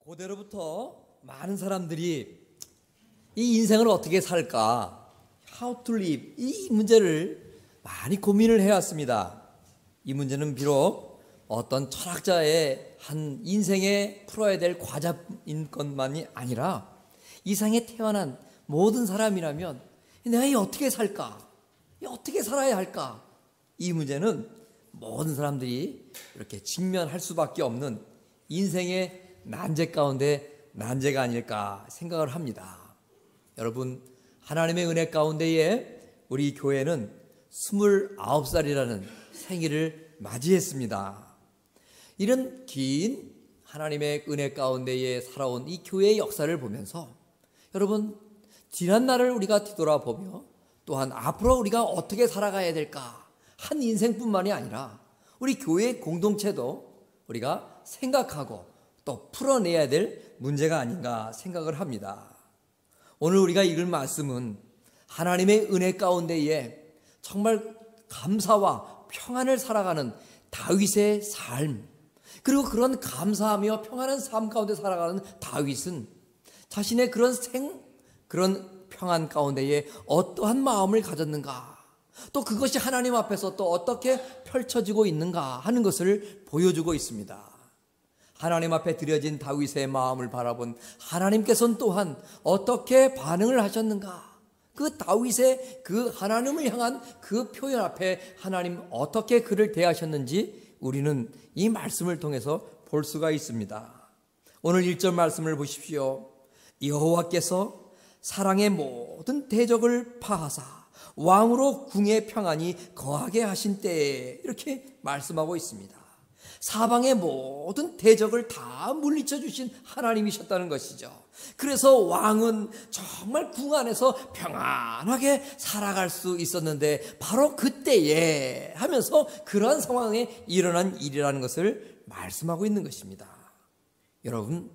고대로부터 많은 사람들이 이 인생을 어떻게 살까, How to live, 이 문제를 많이 고민을 해왔습니다. 이 문제는 비록 어떤 철학자의 한 인생에 풀어야 될 과제인 것만이 아니라 이 세상에 태어난 모든 사람이라면 내가 어떻게 살까, 어떻게 살아야 할까, 이 문제는 모든 사람들이 이렇게 직면할 수밖에 없는 인생의 난제 가운데 난제가 아닐까 생각을 합니다. 여러분, 하나님의 은혜 가운데에 우리 교회는 29살이라는 생일을 맞이했습니다. 이런 긴 하나님의 은혜 가운데에 살아온 이 교회의 역사를 보면서 여러분, 지난 날을 우리가 뒤돌아보며 또한 앞으로 우리가 어떻게 살아가야 될까, 한 인생뿐만이 아니라 우리 교회 공동체도 우리가 생각하고 또 풀어내야 될 문제가 아닌가 생각을 합니다. 오늘 우리가 읽을 말씀은 하나님의 은혜 가운데에 정말 감사와 평안을 살아가는 다윗의 삶, 그리고 그런 감사하며 평안한 삶 가운데 살아가는 다윗은 자신의 그런 평안 가운데에 어떠한 마음을 가졌는가, 또 그것이 하나님 앞에서 또 어떻게 펼쳐지고 있는가 하는 것을 보여주고 있습니다. 하나님 앞에 드려진 다윗의 마음을 바라본 하나님께서는 또한 어떻게 반응을 하셨는가, 그 다윗의 그 하나님을 향한 그 표현 앞에 하나님 어떻게 그를 대하셨는지 우리는 이 말씀을 통해서 볼 수가 있습니다. 오늘 1절 말씀을 보십시오. 여호와께서 사랑의 모든 대적을 파하사 왕으로 궁의 평안이 거하게 하신 때에, 이렇게 말씀하고 있습니다. 사방의 모든 대적을 다 물리쳐 주신 하나님이셨다는 것이죠. 그래서 왕은 정말 궁 안에서 평안하게 살아갈 수 있었는데 바로 그때에 하면서 그러한 상황에 일어난 일이라는 것을 말씀하고 있는 것입니다. 여러분,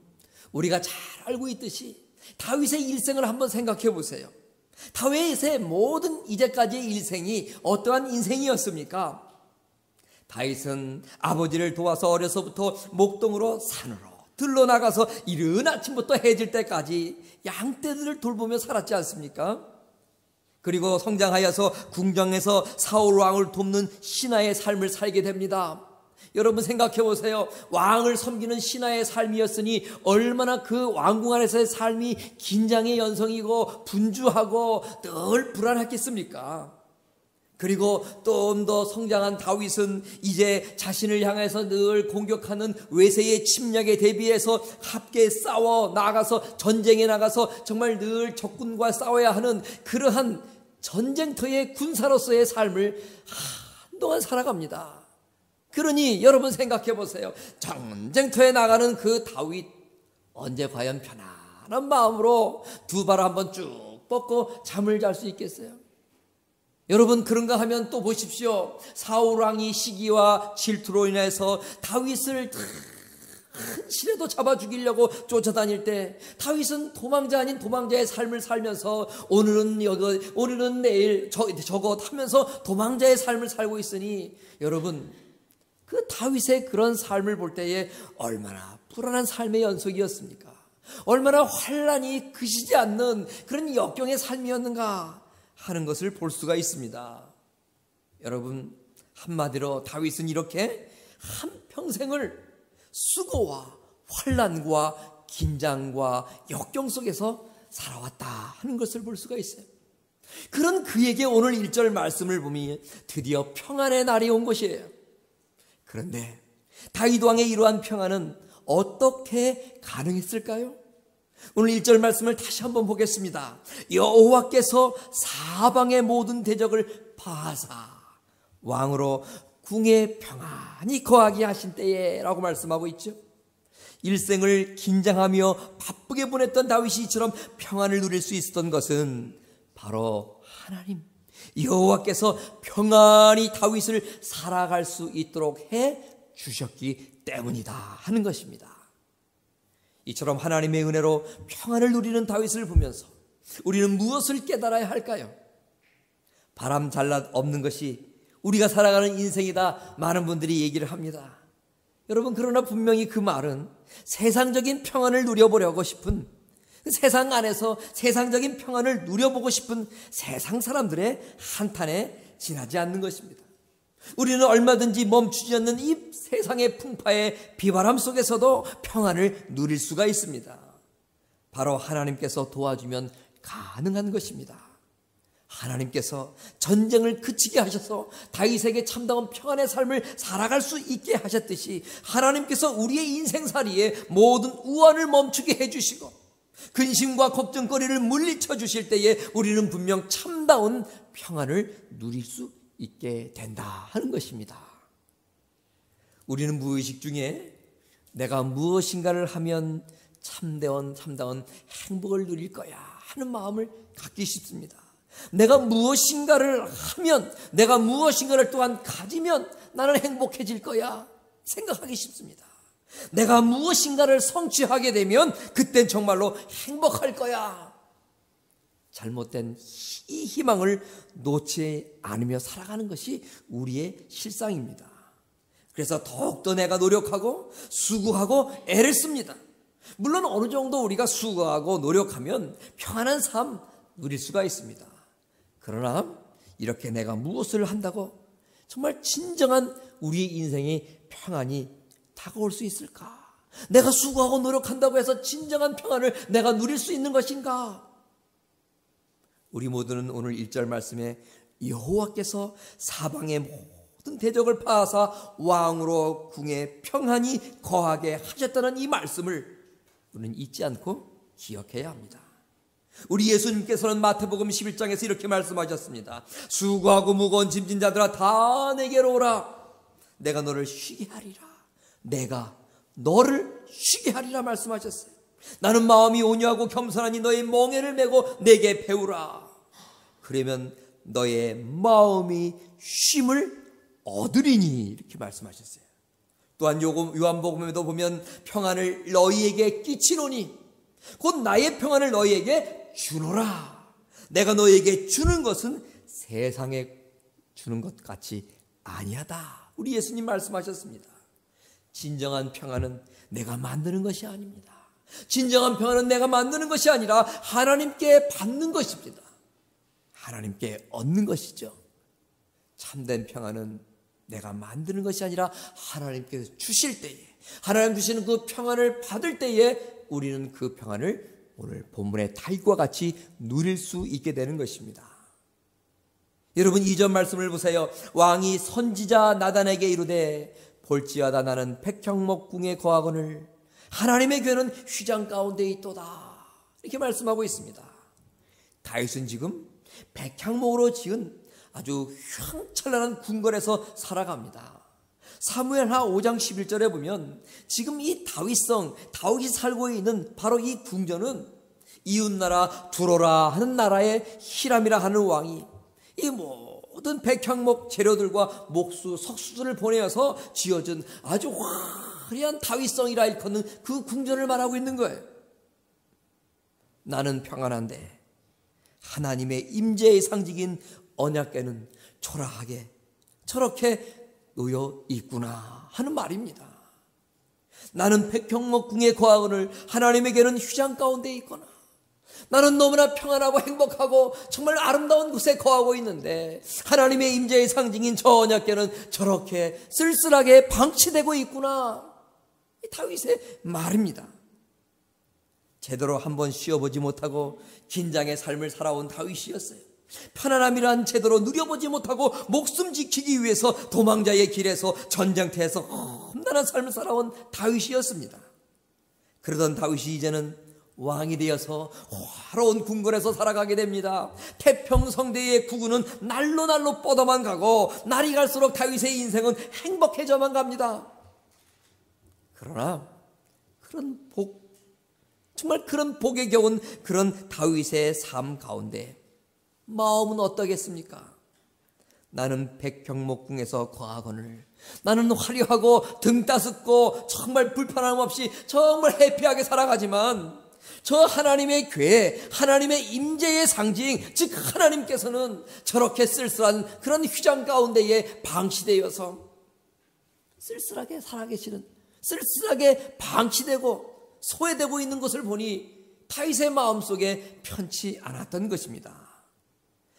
우리가 잘 알고 있듯이 다윗의 일생을 한번 생각해 보세요. 다윗의 모든 이제까지의 일생이 어떠한 인생이었습니까? 다윗은 아버지를 도와서 어려서부터 목동으로 산으로 들러 나가서 이른 아침부터 해질 때까지 양떼들을 돌보며 살았지 않습니까? 그리고 성장하여서 궁정에서 사울 왕을 돕는 신하의 삶을 살게 됩니다. 여러분 생각해 보세요. 왕을 섬기는 신하의 삶이었으니 얼마나 그 왕궁 안에서의 삶이 긴장의 연성이고 분주하고 늘 불안했겠습니까? 그리고 좀 더 성장한 다윗은 이제 자신을 향해서 늘 공격하는 외세의 침략에 대비해서 함께 싸워 나가서 전쟁에 나가서 정말 늘 적군과 싸워야 하는 그러한 전쟁터의 군사로서의 삶을 한동안 살아갑니다. 그러니 여러분 생각해 보세요. 전쟁터에 나가는 그 다윗, 언제 과연 편안한 마음으로 두 발을 한번 쭉 뻗고 잠을 잘 수 있겠어요? 여러분, 그런가 하면 또 보십시오. 사울 왕이 시기와 질투로 인해서 다윗을 한시라도 잡아 죽이려고 쫓아다닐 때 다윗은 도망자 아닌 도망자의 삶을 살면서 오늘은 여기, 오늘은 내일 저것 하면서 도망자의 삶을 살고 있으니 여러분, 그 다윗의 그런 삶을 볼 때에 얼마나 불안한 삶의 연속이었습니까? 얼마나 환란이 그치지 않는 그런 역경의 삶이었는가 하는 것을 볼 수가 있습니다. 여러분, 한마디로 다윗은 이렇게 한평생을 수고와 환란과 긴장과 역경 속에서 살아왔다 하는 것을 볼 수가 있어요. 그런 그에게 오늘 1절 말씀을 보면 드디어 평안의 날이 온 것이에요. 그런데 다윗 왕의 이러한 평안은 어떻게 가능했을까요? 오늘 1절 말씀을 다시 한번 보겠습니다. 여호와께서 사방의 모든 대적을 파하사 왕으로 궁에 평안히 거하게 하신 때에 라고 말씀하고 있죠. 일생을 긴장하며 바쁘게 보냈던 다윗이 이처럼 평안을 누릴 수 있었던 것은 바로 하나님 여호와께서 평안히 다윗을 살아갈 수 있도록 해 주셨기 때문이다 하는 것입니다. 이처럼 하나님의 은혜로 평안을 누리는 다윗을 보면서 우리는 무엇을 깨달아야 할까요? 바람 잘난 없는 것이 우리가 살아가는 인생이다 많은 분들이 얘기를 합니다. 여러분, 그러나 분명히 그 말은 세상적인 평안을 누려보려고 싶은, 세상 안에서 세상적인 평안을 누려보고 싶은 세상 사람들의 한탄에 지나지 않는 것입니다. 우리는 얼마든지 멈추지 않는 이 세상의 풍파의 비바람 속에서도 평안을 누릴 수가 있습니다. 바로 하나님께서 도와주면 가능한 것입니다. 하나님께서 전쟁을 그치게 하셔서 다윗에게 참다운 평안의 삶을 살아갈 수 있게 하셨듯이 하나님께서 우리의 인생살이에 모든 우환을 멈추게 해주시고 근심과 걱정거리를 물리쳐 주실 때에 우리는 분명 참다운 평안을 누릴 수 있게 된다 하는 것입니다. 우리는 무의식 중에 내가 무엇인가를 하면 참다운 행복을 누릴 거야 하는 마음을 갖기 쉽습니다. 내가 무엇인가를 하면, 내가 무엇인가를 또한 가지면 나는 행복해질 거야 생각하기 쉽습니다. 내가 무엇인가를 성취하게 되면 그땐 정말로 행복할 거야. 잘못된 이 희망을 놓지 않으며 살아가는 것이 우리의 실상입니다. 그래서 더욱더 내가 노력하고 수고하고 애를 씁니다. 물론 어느 정도 우리가 수고하고 노력하면 평안한 삶 누릴 수가 있습니다. 그러나 이렇게 내가 무엇을 한다고 정말 진정한 우리의 인생의 평안이 다가올 수 있을까? 내가 수고하고 노력한다고 해서 진정한 평안을 내가 누릴 수 있는 것인가? 우리 모두는 오늘 1절 말씀에 여호와께서 사방의 모든 대적을 파하사 왕으로 궁에 평안히 거하게 하셨다는 이 말씀을 우리는 잊지 않고 기억해야 합니다. 우리 예수님께서는 마태복음 11장에서 이렇게 말씀하셨습니다. 수고하고 무거운 짐진 자들아 다 내게로 오라. 내가 너를 쉬게 하리라. 내가 너를 쉬게 하리라 말씀하셨어요. 나는 마음이 온유하고 겸손하니 너의 멍에를 메고 내게 배우라. 그러면 너의 마음이 쉼을 얻으리니 이렇게 말씀하셨어요. 또한 요한복음에도 보면 평안을 너희에게 끼치노니 곧 나의 평안을 너희에게 주노라. 내가 너희에게 주는 것은 세상에 주는 것 같이 아니하다. 우리 예수님 말씀하셨습니다. 진정한 평안은 내가 만드는 것이 아닙니다. 진정한 평안은 내가 만드는 것이 아니라 하나님께 받는 것입니다. 하나님께 얻는 것이죠. 참된 평안은 내가 만드는 것이 아니라 하나님께서 주실 때에, 하나님 주시는 그 평안을 받을 때에 우리는 그 평안을 오늘 본문의 다윗과 같이 누릴 수 있게 되는 것입니다. 여러분 2절 말씀을 보세요. 왕이 선지자 나단에게 이르되 볼지어다 나는 백향목궁에 거하거늘 하나님의 궤는 휘장 가운데 있도다. 이렇게 말씀하고 있습니다. 다윗은 지금 백향목으로 지은 아주 휘황찬란한 궁궐에서 살아갑니다. 사무엘하 5장 11절에 보면 지금 이 다윗이 살고 있는 바로 이 궁전은 이웃나라 두로라 하는 나라의 히람이라 하는 왕이 이 모든 백향목 재료들과 목수, 석수들을 보내어서 지어진 아주 화려한 다윗성이라 일컫는 그 궁전을 말하고 있는 거예요. 나는 평안한데 하나님의 임재의 상징인 언약궤는 초라하게 저렇게 놓여 있구나 하는 말입니다. 나는 백향목궁에 거하거늘 하나님에게는 휘장 가운데 있거나 나는 너무나 평안하고 행복하고 정말 아름다운 곳에 거하고 있는데 하나님의 임재의 상징인 저 언약궤는 저렇게 쓸쓸하게 방치되고 있구나. 이 다윗의 말입니다. 제대로 한번 쉬어보지 못하고 긴장의 삶을 살아온 다윗이었어요. 편안함이란 제대로 누려보지 못하고 목숨 지키기 위해서 도망자의 길에서 전쟁터에서 험난한 삶을 살아온 다윗이었습니다. 그러던 다윗이 이제는 왕이 되어서 화로운 궁궐에서 살아가게 됩니다. 태평성대의 구구는 날로 뻗어만 가고 날이 갈수록 다윗의 인생은 행복해져만 갑니다. 그러나 정말 그런 복에 겨운 그런 다윗의 삶 가운데 마음은 어떠겠습니까? 나는 백향목궁에서 거하거늘 나는 화려하고 등 따숩고 정말 불편함 없이 정말 해피하게 살아가지만 저 하나님의 궤, 하나님의 임재의 상징, 즉 하나님께서는 저렇게 쓸쓸한 그런 휘장 가운데에 방치되어서 쓸쓸하게 살아계시는, 쓸쓸하게 방치되고 소외되고 있는 것을 보니 다윗의 마음속에 편치 않았던 것입니다.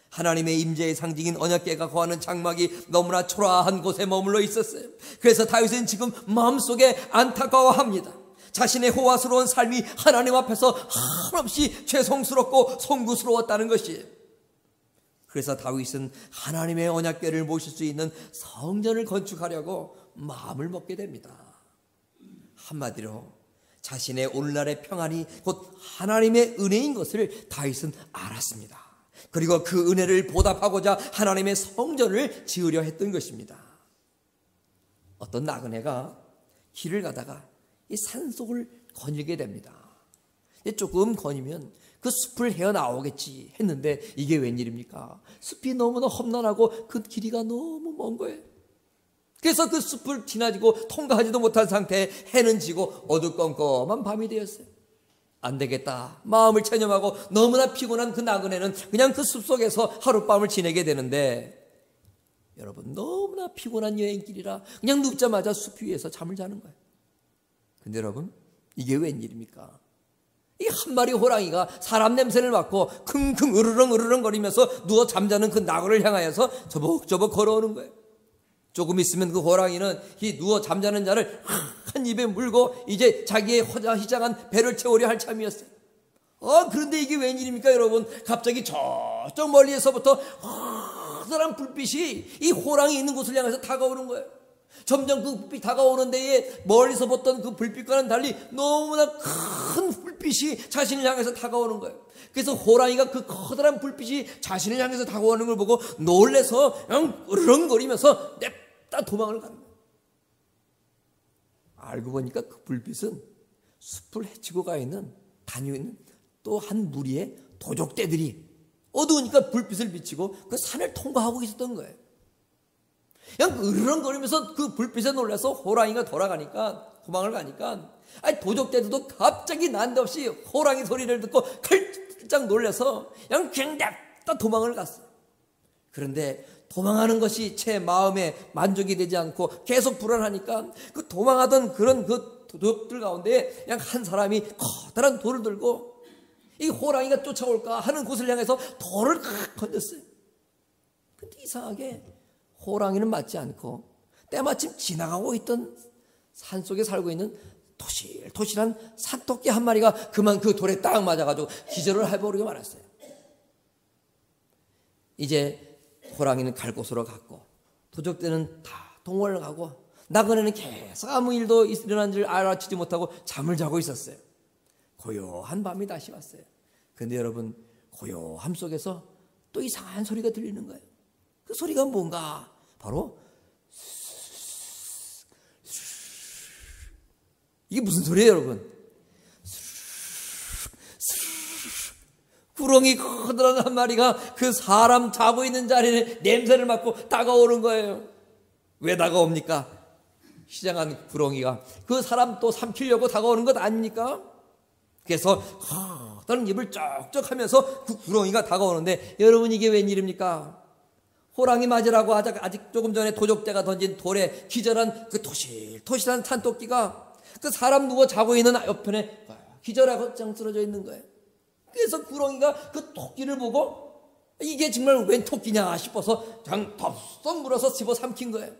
하나님의 임재의 상징인 언약궤가 거하는 장막이 너무나 초라한 곳에 머물러 있었어요. 그래서 다윗은 지금 마음속에 안타까워합니다. 자신의 호화스러운 삶이 하나님 앞에서 한없이 죄송스럽고 송구스러웠다는 것이에요. 그래서 다윗은 하나님의 언약궤를 모실 수 있는 성전을 건축하려고 마음을 먹게 됩니다. 한마디로 자신의 오늘날의 평안이 곧 하나님의 은혜인 것을 다윗은 알았습니다. 그리고 그 은혜를 보답하고자 하나님의 성전을 지으려 했던 것입니다. 어떤 나그네가 길을 가다가 이 산속을 거닐게 됩니다. 조금 거니면 그 숲을 헤어나오겠지 했는데 이게 웬일입니까? 숲이 너무나 험난하고 그 길이가 너무 먼 거예요. 그래서 그 숲을 지나지고 통과하지도 못한 상태에 해는 지고 어두컴컴한 밤이 되었어요. 안 되겠다. 마음을 체념하고 너무나 피곤한 그 나그네는 그냥 그 숲속에서 하룻밤을 지내게 되는데, 여러분, 너무나 피곤한 여행길이라 그냥 눕자마자 숲 위에서 잠을 자는 거예요. 근데 여러분, 이게 웬일입니까? 이 한 마리 호랑이가 사람 냄새를 맡고 킁킁 으르렁 거리면서 누워 잠자는 그 나그네를 향하여서 저벅저벅 걸어오는 거예요. 조금 있으면 그 호랑이는 이 누워 잠자는 자를 한 입에 물고 이제 자기의 허자희장한 배를 채우려 할 참이었어요. 그런데 이게 웬일입니까, 여러분? 갑자기 저쪽 멀리에서부터 커다란 불빛이 이 호랑이 있는 곳을 향해서 다가오는 거예요. 점점 그 불빛이 다가오는 데에 멀리서 봤던 그 불빛과는 달리 너무나 큰 불빛이 자신을 향해서 다가오는 거예요. 그래서 호랑이가 그 커다란 불빛이 자신을 향해서 다가오는 걸 보고 놀래서 그냥 으르렁거리면서 냅다 도망을 가는 거예요. 알고 보니까 그 불빛은 숲을 헤치고 가 있는 다니고 있는 또 한 무리의 도적떼들이 어두우니까 불빛을 비치고 그 산을 통과하고 있었던 거예요. 그냥 으르렁거리면서 그 불빛에 놀라서 호랑이가 도망을 가니까 도적떼들도 갑자기 난데없이 호랑이 소리를 듣고 컬짝 놀라서 그냥 냅다 도망을 갔어요. 그런데 도망하는 것이 제 마음에 만족이 되지 않고 계속 불안하니까 그 도망하던 그런 그 도적들 가운데 그냥 한 사람이 커다란 돌을 들고 이 호랑이가 쫓아올까 하는 곳을 향해서 돌을 던졌어요. 근데 이상하게 호랑이는 맞지 않고 때마침 지나가고 있던 산속에 살고 있는 토실토실한 산토끼 한 마리가 그만 그 돌에 딱 맞아가지고 기절을 해버리고 말았어요. 이제 호랑이는 갈 곳으로 갔고 도적들은 다 동원을 가고 나그네는 계속 아무 일도 일어난 줄 알아채지 못하고 잠을 자고 있었어요. 고요한 밤이 다시 왔어요. 그런데 여러분, 고요함 속에서 또 이상한 소리가 들리는 거예요. 그 소리가 뭔가? 바로 이게 무슨 소리예요, 여러분? 구렁이 커다란 한 마리가 그 사람 자고 있는 자리에 냄새를 맡고 다가오는 거예요. 왜 다가옵니까? 시장한 구렁이가 그 사람 또 삼키려고 다가오는 것 아닙니까? 그래서 커다란 입을 쩍쩍 하면서 그 구렁이가 다가오는데, 여러분, 이게 웬일입니까? 호랑이 맞으라고 아직 조금 전에 도적대가 던진 돌에 기절한 그 토실토실한 산토끼가 그 사람 누워 자고 있는 옆편에 기절하고 짱 쓰러져 있는 거예요. 그래서 구렁이가 그 토끼를 보고 이게 정말 웬 토끼냐 싶어서 그냥 덥석 물어서 집어 삼킨 거예요.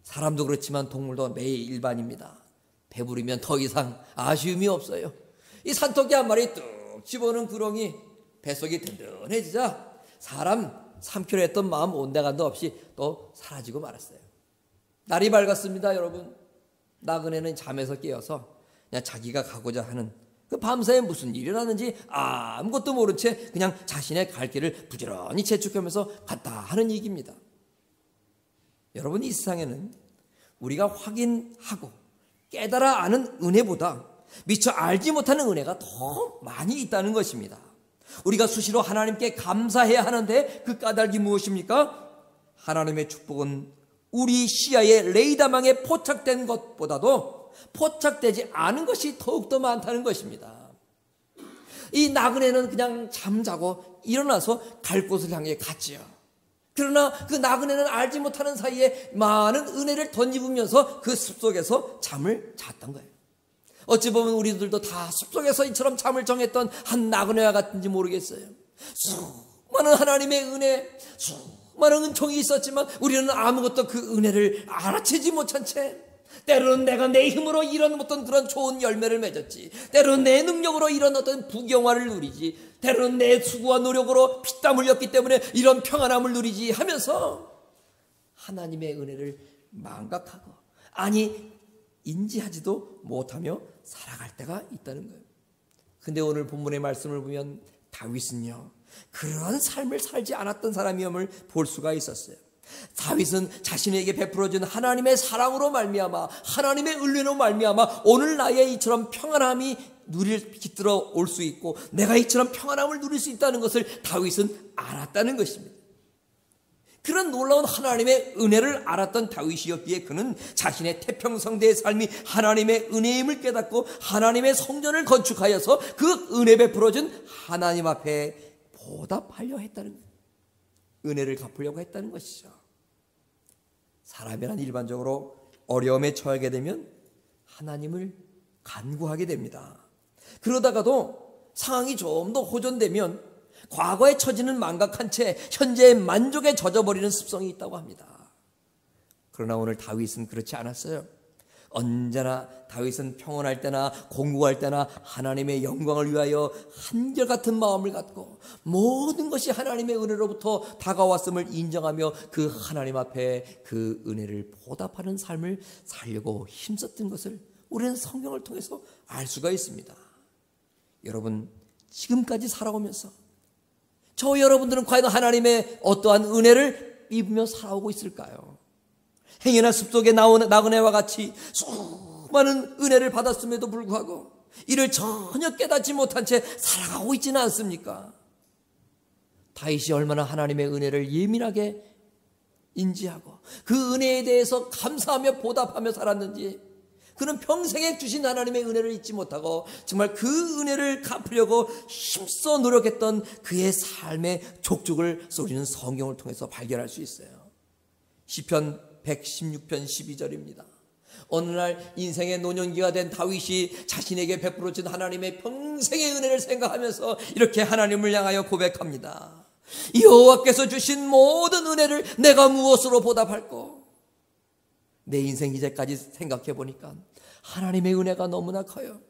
사람도 그렇지만 동물도 매일 일반입니다. 배부르면 더 이상 아쉬움이 없어요. 이 산토끼 한 마리 뚝 집어넣은 구렁이 뱃속이 든든해지자 사람 삼키려 했던 마음 온데간도 없이 또 사라지고 말았어요. 날이 밝았습니다, 여러분. 나그네는 잠에서 깨어서 그냥 자기가 가고자 하는 그 밤사이에 무슨 일이 일어났는지 아무것도 모른 채 그냥 자신의 갈 길을 부지런히 재촉하면서 갔다 하는 얘기입니다. 여러분, 이 세상에는 우리가 확인하고 깨달아 아는 은혜보다 미처 알지 못하는 은혜가 더 많이 있다는 것입니다. 우리가 수시로 하나님께 감사해야 하는데 그 까닭이 무엇입니까? 하나님의 축복은 우리 시야에 레이더망에 포착된 것보다도 포착되지 않은 것이 더욱더 많다는 것입니다. 이 나그네는 그냥 잠자고 일어나서 갈 곳을 향해 갔지요. 그러나 그 나그네는 알지 못하는 사이에 많은 은혜를 덧입으면서 그 숲속에서 잠을 잤던 거예요. 어찌 보면 우리들도 다 숲속에서 이처럼 잠을 정했던 한 나그네와 같은지 모르겠어요. 수많은 하나님의 은혜, 수많은 은총이 있었지만 우리는 아무것도 그 은혜를 알아채지 못한 채, 때로는 내가 내 힘으로 이런 어떤 그런 좋은 열매를 맺었지, 때로는 내 능력으로 이런 어떤 부경화를 누리지, 때로는 내 수고와 노력으로 피땀 흘렸기 때문에 이런 평안함을 누리지 하면서 하나님의 은혜를 망각하고, 아니 인지하지도 못하며 살아갈 때가 있다는 거예요. 근데 오늘 본문의 말씀을 보면 다윗은요, 그러한 삶을 살지 않았던 사람임을 볼 수가 있었어요. 다윗은 자신에게 베풀어준 하나님의 사랑으로 말미암아, 하나님의 은혜로 말미암아 오늘 나의 이처럼 평안함이 깃들어 올 수 있고, 내가 이처럼 평안함을 누릴 수 있다는 것을 다윗은 알았다는 것입니다. 그런 놀라운 하나님의 은혜를 알았던 다윗이었기에 그는 자신의 태평성대의 삶이 하나님의 은혜임을 깨닫고 하나님의 성전을 건축하여서 그 은혜 베풀어준 하나님 앞에 보답하려 했다는 거예요. 은혜를 갚으려고 했다는 것이죠. 사람이란 일반적으로 어려움에 처하게 되면 하나님을 간구하게 됩니다. 그러다가도 상황이 좀 더 호전되면 과거의 처지는 망각한 채 현재의 만족에 젖어버리는 습성이 있다고 합니다. 그러나 오늘 다윗은 그렇지 않았어요. 언제나 다윗은 평온할 때나 공부할 때나 하나님의 영광을 위하여 한결같은 마음을 갖고 모든 것이 하나님의 은혜로부터 다가왔음을 인정하며 그 하나님 앞에 그 은혜를 보답하는 삶을 살려고 힘썼던 것을 우리는 성경을 통해서 알 수가 있습니다. 여러분, 지금까지 살아오면서 저 여러분들은 과연 하나님의 어떠한 은혜를 입으며 살아오고 있을까요? 행여나 숲속에 나오는 나그네와 같이 수많은 은혜를 받았음에도 불구하고 이를 전혀 깨닫지 못한 채 살아가고 있지는 않습니까? 다윗이 얼마나 하나님의 은혜를 예민하게 인지하고 그 은혜에 대해서 감사하며 보답하며 살았는지, 그는 평생에 주신 하나님의 은혜를 잊지 못하고 정말 그 은혜를 갚으려고 힘써 노력했던 그의 삶의 족적을 우리는 성경을 통해서 발견할 수 있어요. 시편 116편 12절입니다. 어느 날 인생의 노년기가 된 다윗이 자신에게 베풀어진 하나님의 평생의 은혜를 생각하면서 이렇게 하나님을 향하여 고백합니다. 여호와께서 주신 모든 은혜를 내가 무엇으로 보답할꼬? 내 인생 이제까지 생각해 보니까 하나님의 은혜가 너무나 커요.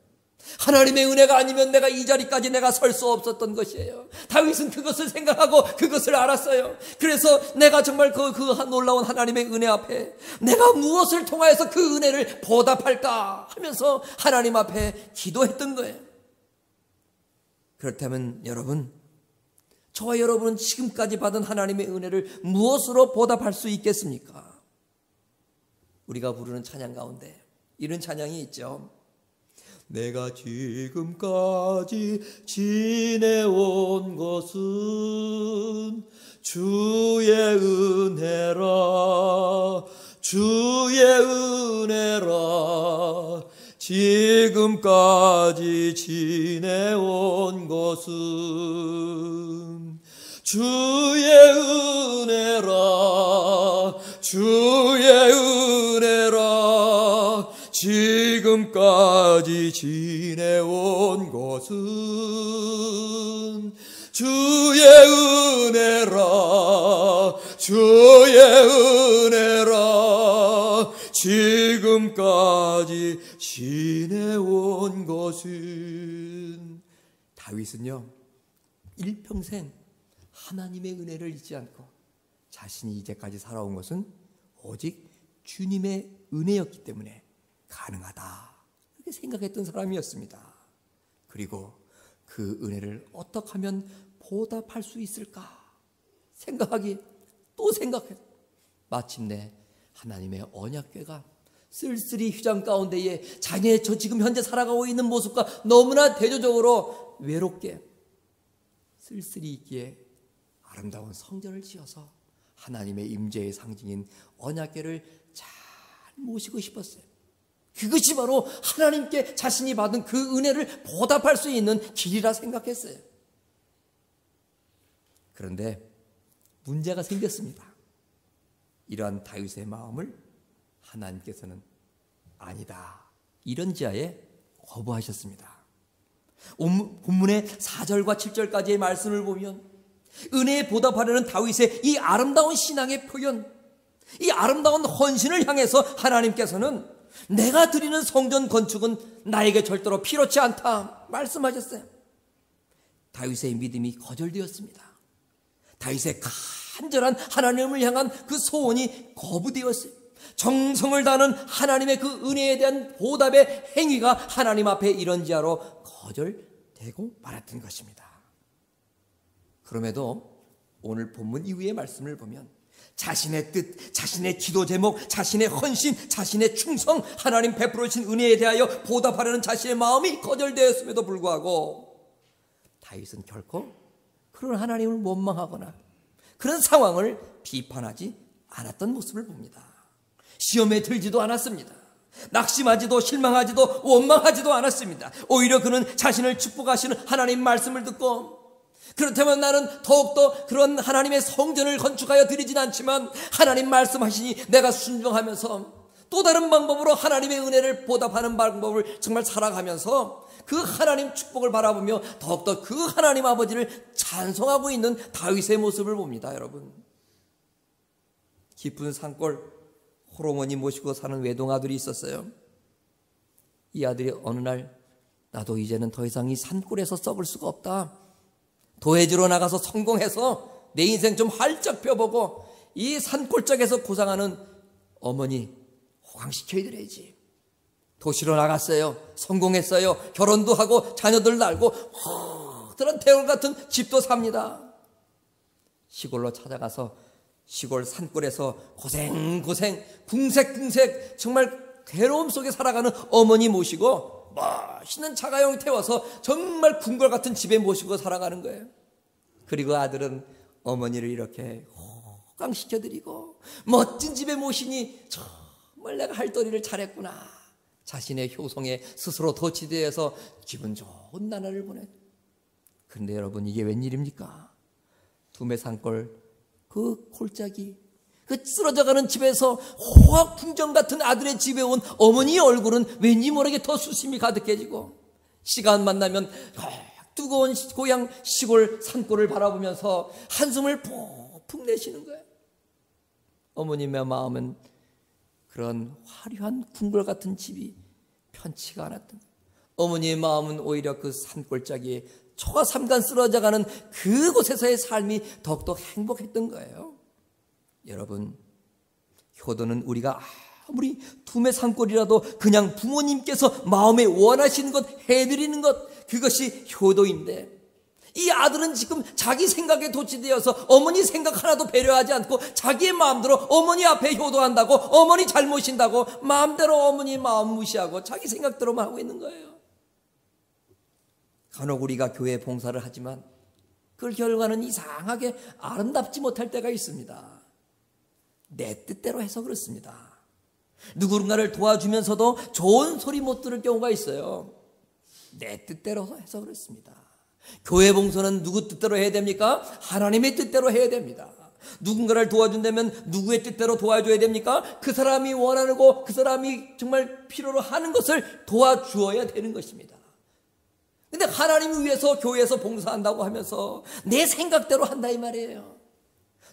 하나님의 은혜가 아니면 내가 이 자리까지 내가 설 수 없었던 것이에요. 다윗은 그것을 생각하고 그것을 알았어요. 그래서 내가 정말 그 놀라운 하나님의 은혜 앞에 내가 무엇을 통하여서 그 은혜를 보답할까 하면서 하나님 앞에 기도했던 거예요. 그렇다면 여러분, 저와 여러분은 지금까지 받은 하나님의 은혜를 무엇으로 보답할 수 있겠습니까? 우리가 부르는 찬양 가운데 이런 찬양이 있죠. 내가 지금까지 지내온 것은 주의 은혜라, 주의 은혜라. 지금까지 지내온 것은 주의 은혜라, 주의 은혜라. 지금까지 지내온 것은 주의 은혜라, 주의 은혜라. 지금까지 지내온 것은. 다윗은요, 일평생 하나님의 은혜를 잊지 않고 자신이 이제까지 살아온 것은 오직 주님의 은혜였기 때문에 가능하다, 이렇게 생각했던 사람이었습니다. 그리고 그 은혜를 어떻게 하면 보답할 수 있을까 생각하기 또 생각해 마침내 하나님의 언약궤가 쓸쓸히 휘장 가운데에 자기의 저 지금 현재 살아가고 있는 모습과 너무나 대조적으로 외롭게 쓸쓸히 있기에 아름다운 성전을 지어서 하나님의 임재의 상징인 언약궤를 잘 모시고 싶었어요. 그것이 바로 하나님께 자신이 받은 그 은혜를 보답할 수 있는 길이라 생각했어요. 그런데 문제가 생겼습니다. 이러한 다윗의 마음을 하나님께서는 아니다, 이런 지하에 거부하셨습니다. 본문의 4절과 7절까지의 말씀을 보면 은혜에 보답하려는 다윗의 이 아름다운 신앙의 표현, 이 아름다운 헌신을 향해서 하나님께서는 내가 드리는 성전 건축은 나에게 절대로 필요치 않다 말씀하셨어요. 다윗의 믿음이 거절되었습니다. 다윗의 간절한 하나님을 향한 그 소원이 거부되었어요. 정성을 다하는 하나님의 그 은혜에 대한 보답의 행위가 하나님 앞에 이런 지하로 거절되고 말았던 것입니다. 그럼에도 오늘 본문 이후의 말씀을 보면 자신의 뜻, 자신의 기도 제목, 자신의 헌신, 자신의 충성, 하나님 베풀어 주신 은혜에 대하여 보답하려는 자신의 마음이 거절되었음에도 불구하고 다윗은 결코 그런 하나님을 원망하거나 그런 상황을 비판하지 않았던 모습을 봅니다. 시험에 들지도 않았습니다. 낙심하지도 실망하지도 원망하지도 않았습니다. 오히려 그는 자신을 축복하시는 하나님 말씀을 듣고, 그렇다면 나는 더욱더 그런 하나님의 성전을 건축하여 드리진 않지만 하나님 말씀하시니 내가 순종하면서 또 다른 방법으로 하나님의 은혜를 보답하는 방법을 정말 살아가면서 그 하나님 축복을 바라보며 더욱더 그 하나님 아버지를 찬송하고 있는 다윗의 모습을 봅니다. 여러분, 깊은 산골 호르몬이 모시고 사는 외동아들이 있었어요. 이 아들이 어느 날 나도 이제는 더 이상 이 산골에서 썩을 수가 없다, 도해지로 나가서 성공해서 내 인생 좀 활짝 펴보고 이 산골짜기에서 고생하는 어머니 호강시켜야 되지. 도시로 나갔어요. 성공했어요. 결혼도 하고 자녀들 낳고 그런 대울 같은 집도 삽니다. 시골로 찾아가서 시골 산골에서 고생 궁색궁색 정말 괴로움 속에 살아가는 어머니 모시고 멋있는 자가용 태워서 정말 궁궐 같은 집에 모시고 살아가는 거예요. 그리고 아들은 어머니를 이렇게 호강시켜드리고 멋진 집에 모시니 정말 내가 할 도리를 잘했구나, 자신의 효성에 스스로 도취되어서 기분 좋은 나날을 보내. 그런데 여러분, 이게 웬일입니까? 두메산골 그 골짜기, 그 쓰러져가는 집에서 호화풍정 같은 아들의 집에 온 어머니의 얼굴은 왠지 모르게 더 수심이 가득해지고, 시간 만나면 뜨거운 고향 시골 산골을 바라보면서 한숨을 푹푹 내쉬는 거예요. 어머님의 마음은 그런 화려한 궁궐 같은 집이 편치가 않았던 거예요. 어머니의 마음은 오히려 그 산골짜기에 초가 삼간 쓰러져가는 그곳에서의 삶이 더욱더 행복했던 거예요. 여러분, 효도는 우리가 아무리 두메 산골이라도 그냥 부모님께서 마음에 원하시는 것 해드리는 것, 그것이 효도인데, 이 아들은 지금 자기 생각에 도취되어서 어머니 생각 하나도 배려하지 않고 자기의 마음대로 어머니 앞에 효도한다고, 어머니 잘 모신다고 마음대로 어머니 마음 무시하고 자기 생각대로만 하고 있는 거예요. 간혹 우리가 교회 봉사를 하지만 그 결과는 이상하게 아름답지 못할 때가 있습니다. 내 뜻대로 해서 그렇습니다. 누군가를 도와주면서도 좋은 소리 못 들을 경우가 있어요. 내 뜻대로 해서 그렇습니다. 교회 봉사는 누구 뜻대로 해야 됩니까? 하나님의 뜻대로 해야 됩니다. 누군가를 도와준다면 누구의 뜻대로 도와줘야 됩니까? 그 사람이 원하고 그 사람이 정말 필요로 하는 것을 도와주어야 되는 것입니다. 근데 하나님을 위해서 교회에서 봉사한다고 하면서 내 생각대로 한다 이 말이에요.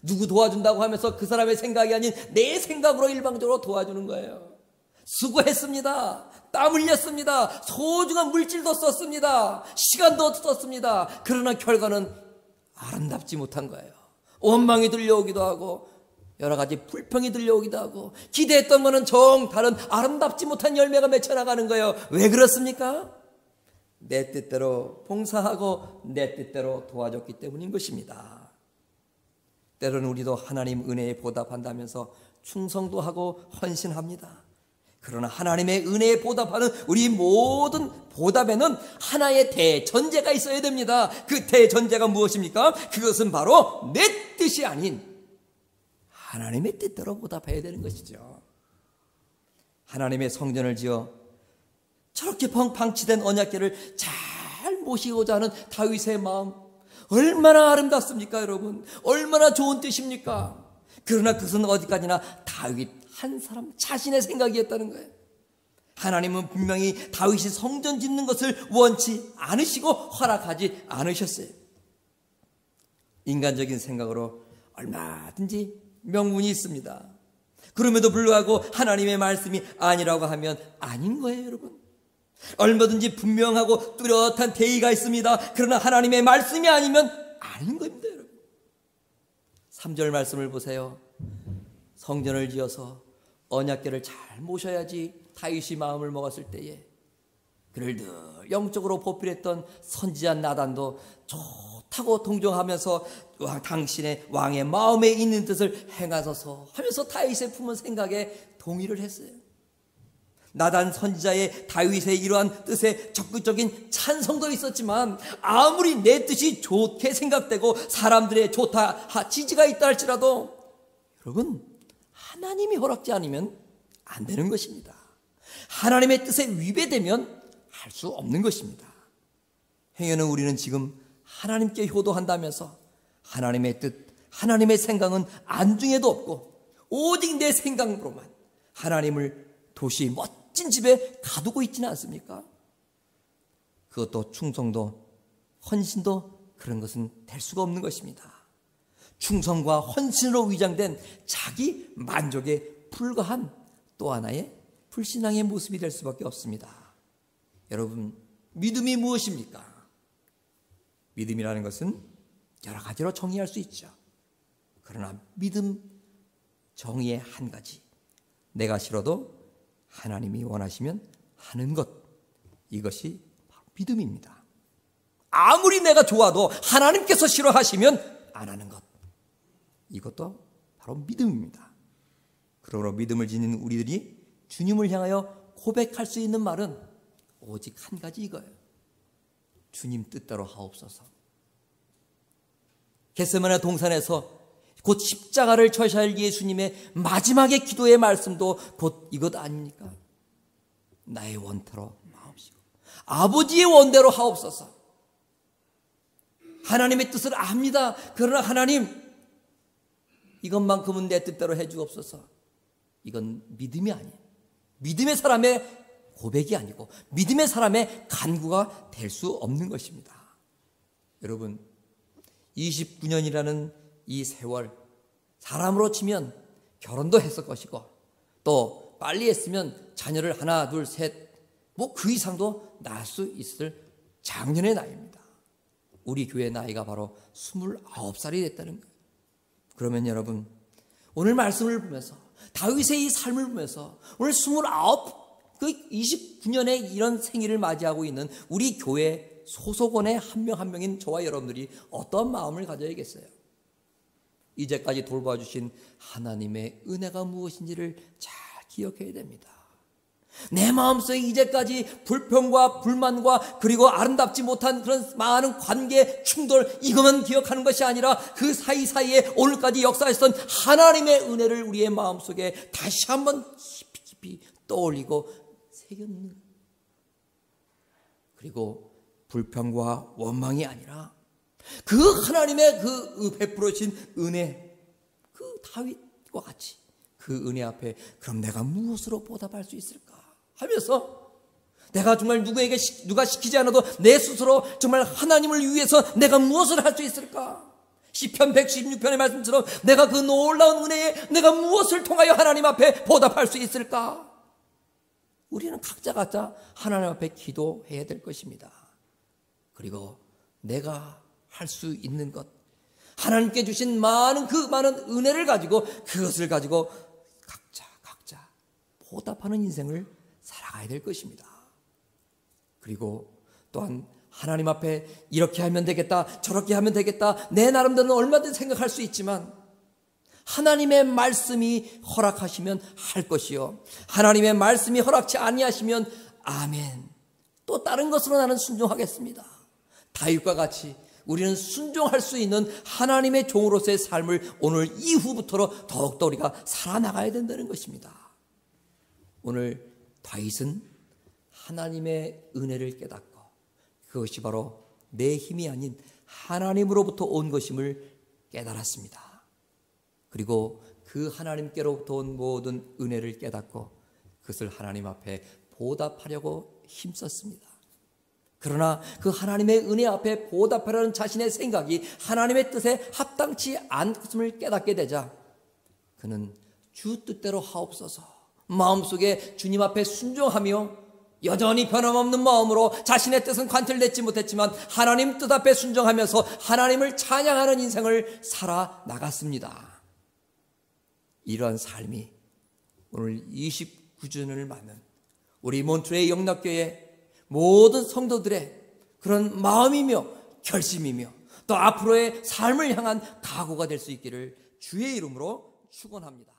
누구 도와준다고 하면서 그 사람의 생각이 아닌 내 생각으로 일방적으로 도와주는 거예요. 수고했습니다. 땀 흘렸습니다. 소중한 물질도 썼습니다. 시간도 썼습니다. 그러나 결과는 아름답지 못한 거예요. 원망이 들려오기도 하고 여러 가지 불평이 들려오기도 하고 기대했던 것은 정 다른 아름답지 못한 열매가 맺혀나가는 거예요. 왜 그렇습니까? 내 뜻대로 봉사하고 내 뜻대로 도와줬기 때문인 것입니다. 때로는 우리도 하나님 은혜에 보답한다면서 충성도 하고 헌신합니다. 그러나 하나님의 은혜에 보답하는 우리 모든 보답에는 하나의 대전제가 있어야 됩니다. 그 대전제가 무엇입니까? 그것은 바로 내 뜻이 아닌 하나님의 뜻대로 보답해야 되는 것이죠. 하나님의 성전을 지어 저렇게 방치된 언약궤를 잘 모시고자 하는 다윗의 마음, 얼마나 아름답습니까, 여러분? 얼마나 좋은 뜻입니까? 그러나 그것은 어디까지나 다윗 한 사람 자신의 생각이었다는 거예요. 하나님은 분명히 다윗이 성전 짓는 것을 원치 않으시고 허락하지 않으셨어요. 인간적인 생각으로 얼마든지 명분이 있습니다. 그럼에도 불구하고 하나님의 말씀이 아니라고 하면 아닌 거예요, 여러분. 얼마든지 분명하고 뚜렷한 대의가 있습니다. 그러나 하나님의 말씀이 아니면 아닌 겁니다, 여러분. 3절 말씀을 보세요. 성전을 지어서 언약궤를 잘 모셔야지 다윗이 마음을 먹었을 때에 그를 늘 영적으로 보필했던 선지자 나단도 좋다고 동정하면서 당신의 왕의 마음에 있는 뜻을 행하소서 하면서 다윗의 품은 생각에 동의를 했어요. 나단 선지자의 다윗의 이러한 뜻에 적극적인 찬성도 있었지만 아무리 내 뜻이 좋게 생각되고 사람들의 좋다 지지가 있다 할지라도 여러분, 하나님이 허락지 않으면 안 되는 것입니다. 하나님의 뜻에 위배되면 할 수 없는 것입니다. 행여는 우리는 지금 하나님께 효도한다면서 하나님의 뜻, 하나님의 생각은 안중에도 없고 오직 내 생각으로만 하나님을 도시 멋진 집에 가두고 있지는 않습니까? 그것도 충성도, 헌신도 그런 것은 될 수가 없는 것입니다. 충성과 헌신으로 위장된 자기 만족에 불과한 또 하나의 불신앙의 모습이 될 수밖에 없습니다. 여러분, 믿음이 무엇입니까? 믿음이라는 것은 여러 가지로 정의할 수 있죠. 그러나 믿음 정의의 한 가지, 내가 싫어도 하나님이 원하시면 하는 것, 이것이 바로 믿음입니다. 아무리 내가 좋아도 하나님께서 싫어하시면 안 하는 것, 이것도 바로 믿음입니다. 그러므로 믿음을 지닌 우리들이 주님을 향하여 고백할 수 있는 말은 오직 한 가지 이거예요. 주님 뜻대로 하옵소서. 겟세마네 동산에서 곧 십자가를 져야 할 예수님의 마지막의 기도의 말씀도 곧 이것 아닙니까? 나의 원대로 마옵시고 아버지의 원대로 하옵소서. 하나님의 뜻을 압니다. 그러나 하나님, 이것만큼은 내 뜻대로 해주옵소서. 이건 믿음이 아니에요. 믿음의 사람의 고백이 아니고 믿음의 사람의 간구가 될 수 없는 것입니다. 여러분, 29년이라는 이 세월, 사람으로 치면 결혼도 했을 것이고 또 빨리 했으면 자녀를 하나, 둘, 셋, 뭐 그 이상도 낳을 수 있을 장년의 나이입니다. 우리 교회 나이가 바로 29살이 됐다는 거예요. 그러면 여러분, 오늘 말씀을 보면서 다윗의 이 삶을 보면서 오늘 29년의 이런 생일을 맞이하고 있는 우리 교회 소속원의 한 명 한 명인 저와 여러분들이 어떤 마음을 가져야겠어요? 이제까지 돌봐주신 하나님의 은혜가 무엇인지를 잘 기억해야 됩니다. 내 마음속에 이제까지 불평과 불만과 그리고 아름답지 못한 그런 많은 관계 충돌, 이것만 기억하는 것이 아니라 그 사이사이에 오늘까지 역사했던 하나님의 은혜를 우리의 마음속에 다시 한번 깊이 떠올리고 새겼는, 그리고 불평과 원망이 아니라 그 하나님의 그 베풀어진 은혜, 그 다윗과 같이 그 은혜 앞에 그럼 내가 무엇으로 보답할 수 있을까 하면서 내가 정말 누가 시키지 않아도 내 스스로 정말 하나님을 위해서 내가 무엇을 할 수 있을까? 시편 116편의 말씀처럼 내가 그 놀라운 은혜에 내가 무엇을 통하여 하나님 앞에 보답할 수 있을까? 우리는 각자 하나님 앞에 기도해야 될 것입니다. 그리고 내가 할 수 있는 것, 하나님께 주신 많은 은혜를 가지고 그것을 가지고 각자 보답하는 인생을 살아가야 될 것입니다. 그리고 또한 하나님 앞에 이렇게 하면 되겠다, 저렇게 하면 되겠다, 내 나름대로는 얼마든지 생각할 수 있지만 하나님의 말씀이 허락하시면 할 것이요, 하나님의 말씀이 허락치 아니하시면 아멘, 또 다른 것으로 나는 순종하겠습니다. 다윗과 같이 우리는 순종할 수 있는 하나님의 종으로서의 삶을 오늘 이후부터로 더욱더 우리가 살아나가야 된다는 것입니다. 오늘 다윗은 하나님의 은혜를 깨닫고 그것이 바로 내 힘이 아닌 하나님으로부터 온 것임을 깨달았습니다. 그리고 그 하나님께로부터 온 모든 은혜를 깨닫고 그것을 하나님 앞에 보답하려고 힘썼습니다. 그러나 그 하나님의 은혜 앞에 보답하려는 자신의 생각이 하나님의 뜻에 합당치 않음을 깨닫게 되자 그는 주 뜻대로 하옵소서 마음속에 주님 앞에 순종하며 여전히 변함없는 마음으로 자신의 뜻은 관철되지 못했지만 하나님 뜻 앞에 순종하면서 하나님을 찬양하는 인생을 살아나갔습니다. 이러한 삶이 오늘 29주년을 맞는 우리 몬트레이 영락교회 모든 성도들의 그런 마음이며 결심이며 또 앞으로의 삶을 향한 각오가 될 수 있기를 주의 이름으로 축원합니다.